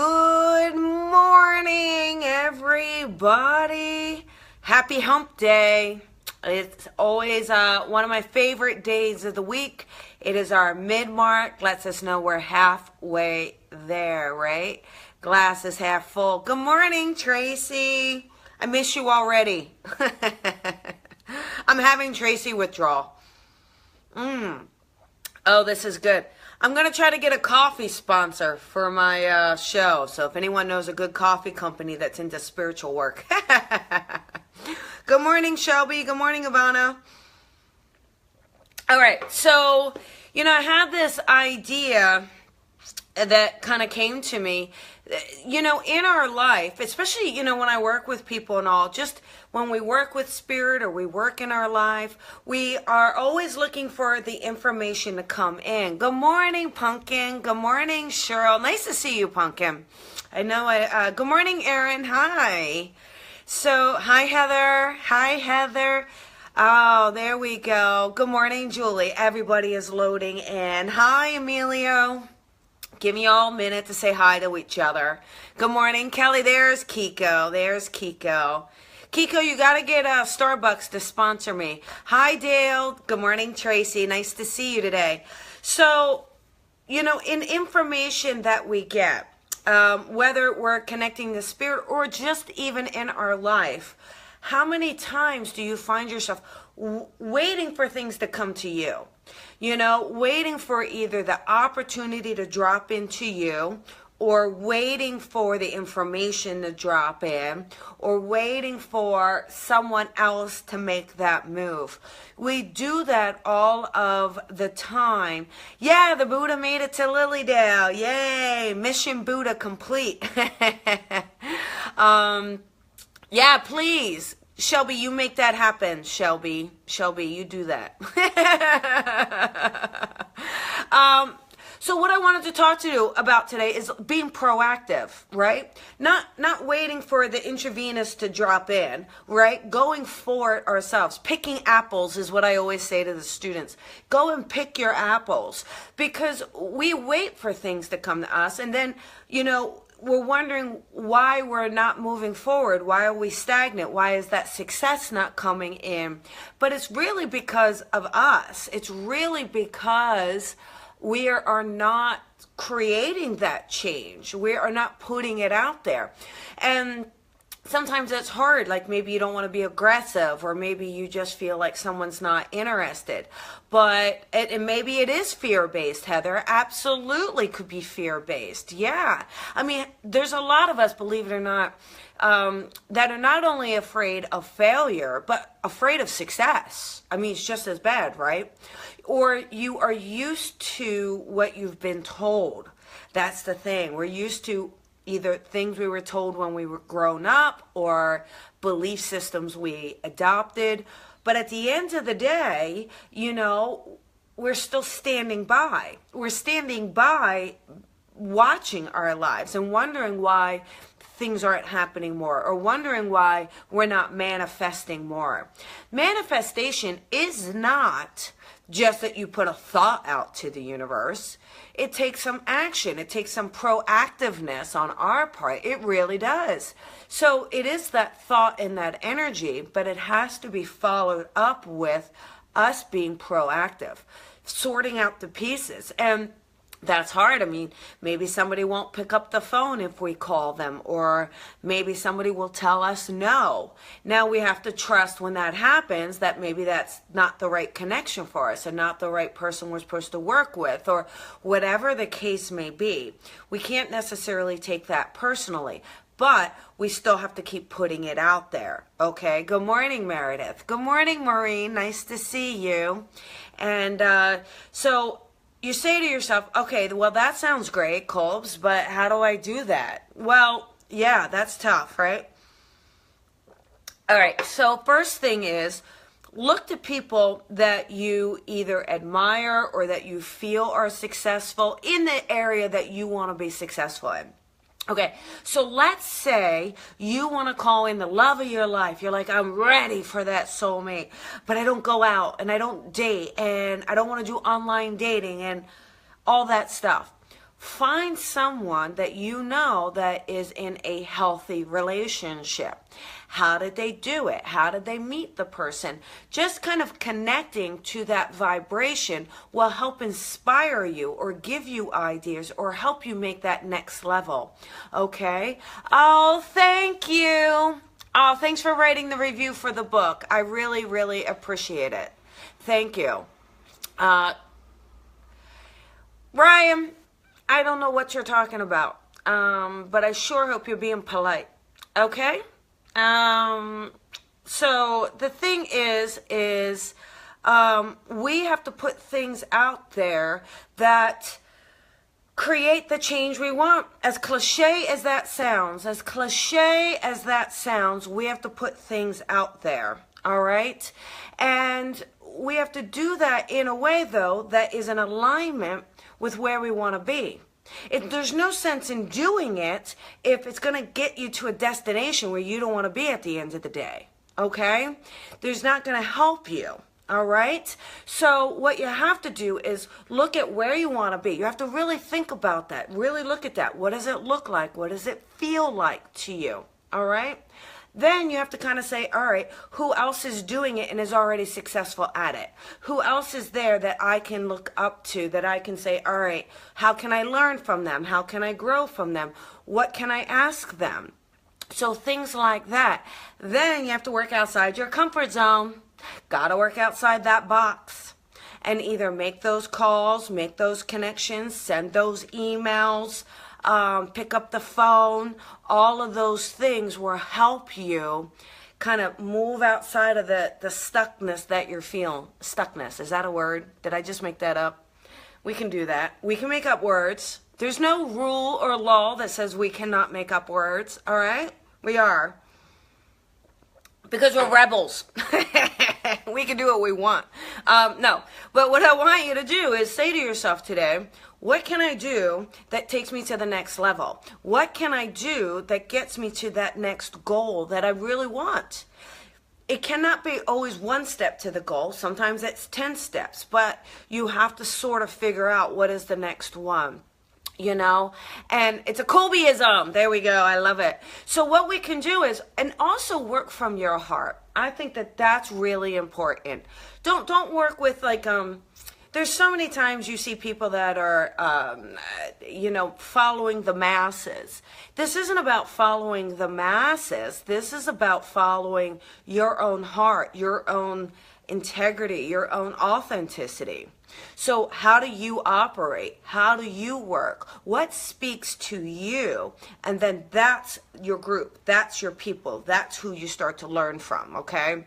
Good morning, everybody. Happy Hump Day. It's always one of my favorite days of the week. It is our mid-mark. Lets us know we're halfway there, right? Glass is half full. Good morning, Tracy. I miss you already. I'm having Tracy withdrawal. Oh, this is good. I'm going to try to get a coffee sponsor for my show. So if anyone knows a good coffee company that's into spiritual work. Good morning, Shelby. Good morning, Ivana. All right. So, I had this idea that kind of came to me, in our life, especially, when I work with people and all, just when we work with spirit or we work in our life, we are always looking for the information to come in. Good morning, Pumpkin. Good morning, Cheryl. Nice to see you, Pumpkin. I know good morning, Erin. Hi. So, hi, Heather. Hi, Heather. Oh, there we go. Good morning, Julie. Everybody is loading in. Hi, Emilio. Give me all a minute to say hi to each other. Good morning, Kelly. There's Kiko. There's Kiko. Kiko, you got to get Starbucks to sponsor me. Hi, Dale. Good morning, Tracy. Nice to see you today. So, in information that we get, whether we're connecting the spirit or just even in our life, how many times do you find yourself waiting for things to come to you? Waiting for either the opportunity to drop into you, or waiting for the information to drop in, or waiting for someone else to make that move. We do that all of the time. Yeah, the Buddha made it to Lilydale. Yay, mission Buddha complete. Yeah, please. Shelby, you make that happen, Shelby. Shelby, you do that. So what I wanted to talk to you about today is being proactive, right? Not waiting for the intravenous to drop in, right? Going for it ourselves. Picking apples is what I always say to the students. Go and pick your apples, because we wait for things to come to us, and then, we're wondering why we're not moving forward. Why are we stagnant? Why is that success not coming in? But it's really because of us. It's really because we are not creating that change. We are not putting it out there. And sometimes it's hard, like maybe you don't want to be aggressive, or maybe you just feel like someone's not interested. But and maybe it is fear-based, Heather. Absolutely could be fear-based. Yeah. I mean, there's a lot of us, believe it or not, that are not only afraid of failure, but afraid of success. I mean, it's just as bad, right? Or you are used to what you've been told. That's the thing. We're used to either things we were told when we were grown up, or belief systems we adopted. But at the end of the day, we're still standing by. We're standing by watching our lives and wondering why things aren't happening more, or wondering why we're not manifesting more. Manifestation is not just that you put a thought out to the universe. It takes some action. It takes some proactiveness on our part. It really does. So it is that thought and that energy, but it has to be followed up with us being proactive, sorting out the pieces. And that's hard. I mean, maybe somebody won't pick up the phone if we call them, or maybe somebody will tell us no. Now we have to trust when that happens that maybe that's not the right connection for us, and not the right person we're supposed to work with, or whatever the case may be. We can't necessarily take that personally, but we still have to keep putting it out there. Okay. Good morning, Meredith. Good morning, Maureen. Nice to see you. And so you say to yourself, okay, well, that sounds great, Colbs, but how do I do that? Well, yeah, that's tough, right? All right, so first thing is, look to people that you either admire or that you feel are successful in the area that you want to be successful in. Okay, so let's say you want to call in the love of your life. You're like, I'm ready for that soulmate, but I don't go out and I don't date and I don't want to do online dating and all that stuff. find someone that you know that is in a healthy relationship. How did they do it? How did they meet the person? Just kind of connecting to that vibration will help inspire you or give you ideas or help you make that next level. Okay? Oh, thank you. Oh, thanks for writing the review for the book. I really, really appreciate it. Thank you. Ryan, I don't know what you're talking about, but I sure hope you're being polite. Okay? So the thing is we have to put things out there that create the change we want. As cliche as that sounds, we have to put things out there, all right? And we have to do that in a way, though, that is in alignment with where we want to be. There's no sense in doing it if it's going to get you to a destination where you don't want to be at the end of the day, okay? There's not going to help you, all right? So what you have to do is look at where you want to be. You have to really think about that. Really look at that. What does it look like? What does it feel like to you, all right? Then you have to kind of say, all right, who else is doing it and is already successful at it? Who else is there that I can look up to, that I can say, all right, how can I learn from them? How can I grow from them? What can I ask them? So things like that. Then you have to work outside your comfort zone. Got to work outside that box. And either make those calls, make those connections, send those emails, pick up the phone. All of those things will help you kind of move outside of the stuckness that you're feeling. Stuckness, is that a word? Did I just make that up? We can do that. We can make up words. There's no rule or law that says we cannot make up words, all right? We are. Because we're rebels. We can do what we want. No, but what I want you to do is say to yourself today, what can I do that takes me to the next level? What can I do that gets me to that next goal that I really want? It cannot be always one step to the goal. Sometimes it's 10 steps, but you have to sort of figure out what is the next one. You know, and it's a Colbyism. There we go. I love it. So what we can do is, and also work from your heart. I think that that's really important. Don't work with like, there's so many times you see people that are, you know, following the masses. This isn't about following the masses. This is about following your own heart, your own integrity, your own authenticity. So how do you operate? How do you work? What speaks to you? And then that's your group. That's your people. That's who you start to learn from, okay?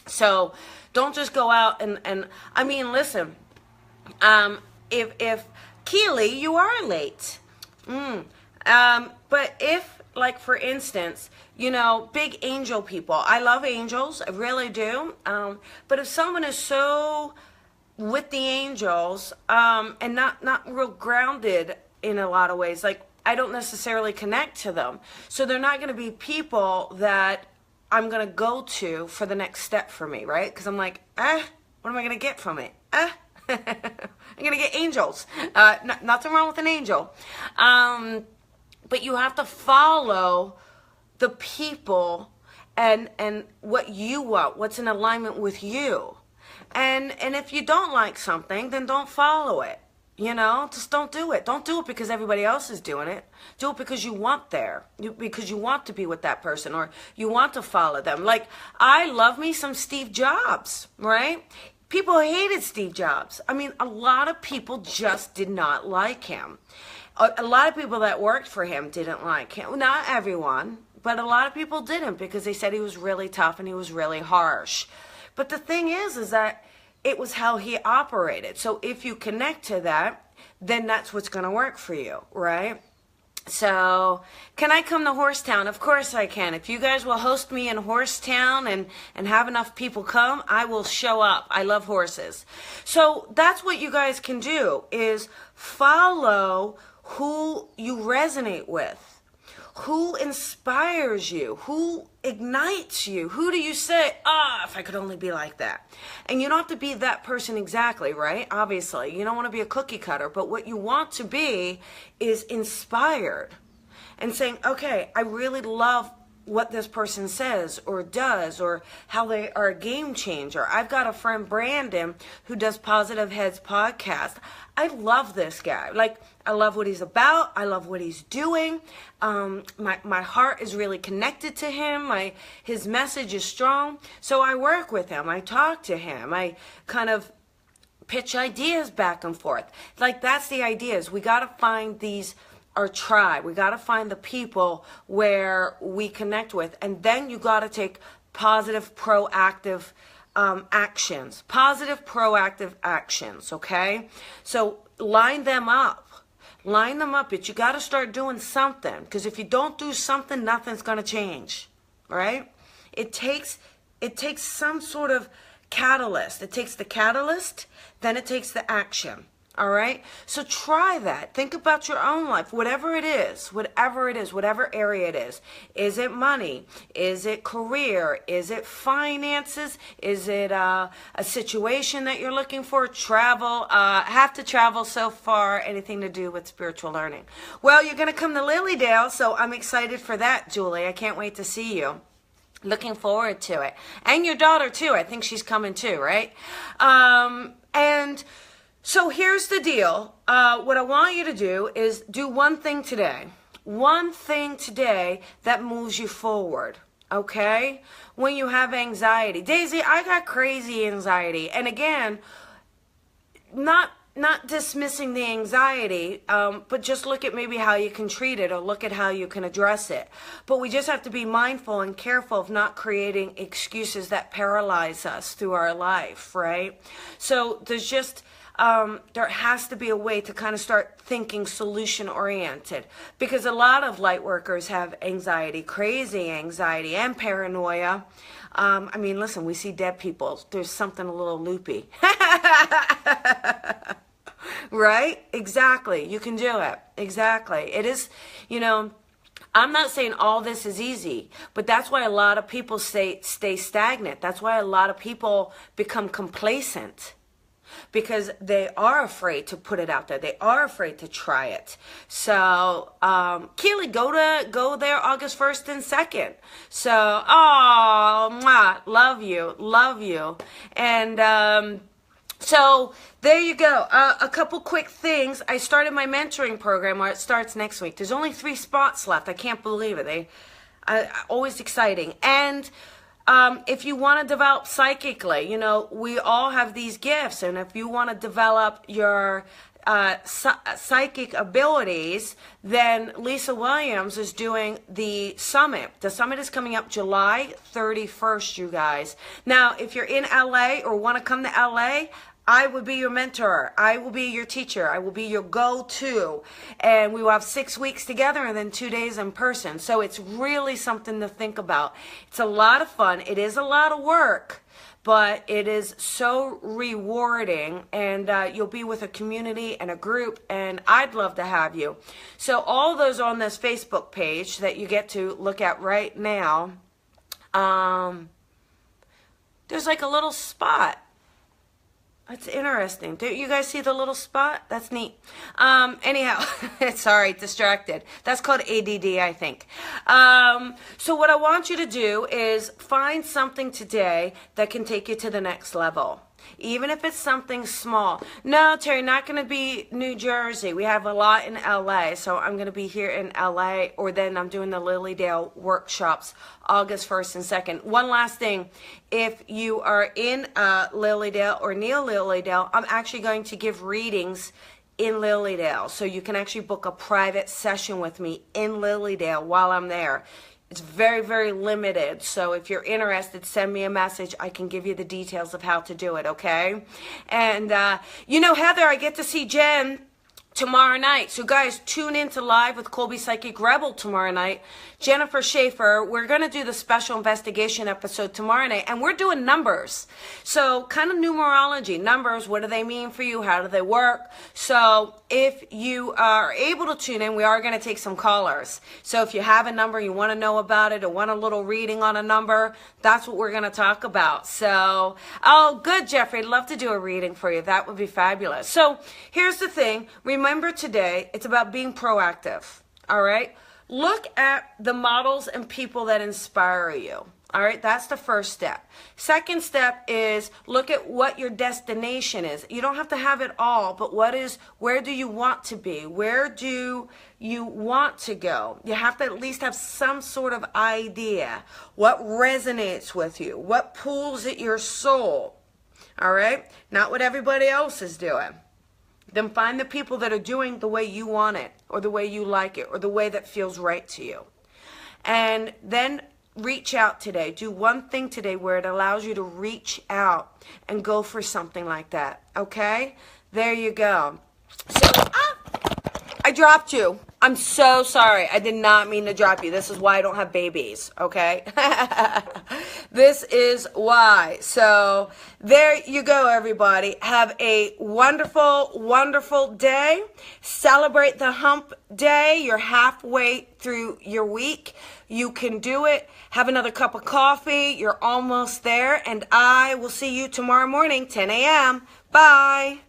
So don't just go out and I mean, listen, if Keely, you are late. But if, like, for instance, you know, big angel people, I love angels, I really do. But if someone is so with the angels, and not real grounded in a lot of ways, like, I don't necessarily connect to them. So they're not going to be people that I'm going to go to for the next step for me, right? Because I'm like, what am I going to get from it? I'm going to get angels. Nothing wrong with an angel. But you have to follow the people and what you want, what's in alignment with you. And if you don't like something, then don't follow it. You know, just don't do it. Don't do it because everybody else is doing it. Do it because you want there. Because you want to be with that person or you want to follow them. Like, I love me some Steve Jobs, right? People hated Steve Jobs. I mean, a lot of people just did not like him. A lot of people that worked for him didn't like him. Not everyone, but a lot of people didn't because they said he was really tough and he was really harsh. But the thing is that it was how he operated. So if you connect to that, then that's what's going to work for you, right? So, can I come to Horsetown? Of course I can. If you guys will host me in Horsetown and have enough people come, I will show up. I love horses. So, that's what you guys can do, is follow who you resonate with. Who inspires you? Who ignites you? Who do you say, if I could only be like that? And you don't have to be that person exactly, right? Obviously, you don't want to be a cookie cutter, but what you want to be is inspired and saying, okay, I really love what this person says or does, or how they are a game changer. I've got a friend, Brandon, who does Positive Heads podcast. I love this guy. Like, I love what he's about. I love what he's doing. My heart is really connected to him. His message is strong. So I work with him. I talk to him. I kind of pitch ideas back and forth. Like, that's the idea, is we got to find our tribe. We got to find the people where we connect with. And then you got to take positive, proactive actions. Positive, proactive actions, okay? So line them up. Line them up, but you got to start doing something, because if you don't do something, nothing's going to change, right? It takes some sort of catalyst. It takes the catalyst, then it takes the action. All right? So try that. Think about your own life, whatever it is, whatever area it is. Is it money? Is it career? Is it finances? Is it a situation that you're looking for? Travel? Have to travel so far? Anything to do with spiritual learning? Well, you're going to come to Lilydale, so I'm excited for that, Julie. I can't wait to see you. Looking forward to it. And your daughter, too. I think she's coming, too, right? And so here's the deal. What I want you to do is do one thing today. One thing today that moves you forward, okay? When you have anxiety. Daisy, I got crazy anxiety. And again, not dismissing the anxiety, but just look at maybe how you can treat it, or look at how you can address it. But we just have to be mindful and careful of not creating excuses that paralyze us through our life, right? So there's just... there has to be a way to kind of start thinking solution-oriented, because a lot of light workers have anxiety, crazy anxiety, and paranoia. I mean, listen, we see dead people. There's something a little loopy. Right? Exactly. You can do it. Exactly. It is, I'm not saying all this is easy, but that's why a lot of people stay stagnant. That's why a lot of people become complacent. Because they are afraid to put it out there. They are afraid to try it. So, Keely, go there August 1st and 2nd. So, love you. And, so there you go. A couple quick things. I started my mentoring program, or it starts next week. There's only 3 spots left. I can't believe it. Always exciting. And, if you want to develop psychically, we all have these gifts, and if you want to develop your psychic abilities, then Lisa Williams is doing the summit. The summit is coming up July 31st, you guys. Now, if you're in LA or want to come to LA, I will be your mentor. I will be your teacher. I will be your go-to. And we will have 6 weeks together and then 2 days in person. So it's really something to think about. It's a lot of fun. It is a lot of work, but it is so rewarding. And you'll be with a community and a group, and I'd love to have you. So all those on this Facebook page that you get to look at right now, there's like a little spot. That's interesting. Do you guys see the little spot? That's neat. Anyhow, sorry, distracted. That's called ADD, I think. So what I want you to do is find something today that can take you to the next level. Even if it's something small. No, Terry, not going to be New Jersey. We have a lot in LA, so I'm going to be here in LA, or then I'm doing the Lilydale workshops August 1st and 2nd. One last thing. If you are in Lilydale or near Lilydale, I'm actually going to give readings in Lilydale. So you can actually book a private session with me in Lilydale while I'm there. It's very, very limited. So if you're interested, send me a message. I can give you the details of how to do it, okay? And, Heather, I get to see Jen tomorrow night. So, guys, tune in to Live with Colby Psychic Rebel tomorrow night. Jennifer Schaefer, we're going to do the special investigation episode tomorrow night, and we're doing numbers. So, kind of numerology. Numbers, what do they mean for you? How do they work? So, if you are able to tune in, we are going to take some callers. So if you have a number, you want to know about it, or want a little reading on a number, that's what we're going to talk about. So, oh, good, Jeffrey. I'd love to do a reading for you. That would be fabulous. So here's the thing. Remember today, it's about being proactive. All right? Look at the models and people that inspire you. All right, that's the first step. Second step is look at what your destination is. You don't have to have it all, but where do you want to be? Where do you want to go? You have to at least have some sort of idea. What resonates with you? What pulls at your soul? All right, not what everybody else is doing. Then find the people that are doing the way you want it, or the way you like it, or the way that feels right to you. And then reach out today. Do one thing today where it allows you to reach out and go for something like that. Okay? There you go. So, I dropped you. I'm so sorry. I did not mean to drop you. This is why I don't have babies. Okay? This is why. So, there you go, everybody. Have a wonderful, wonderful day. Celebrate the hump day. You're halfway through your week. You can do it. Have another cup of coffee. You're almost there. And I will see you tomorrow morning, 10 a.m. Bye.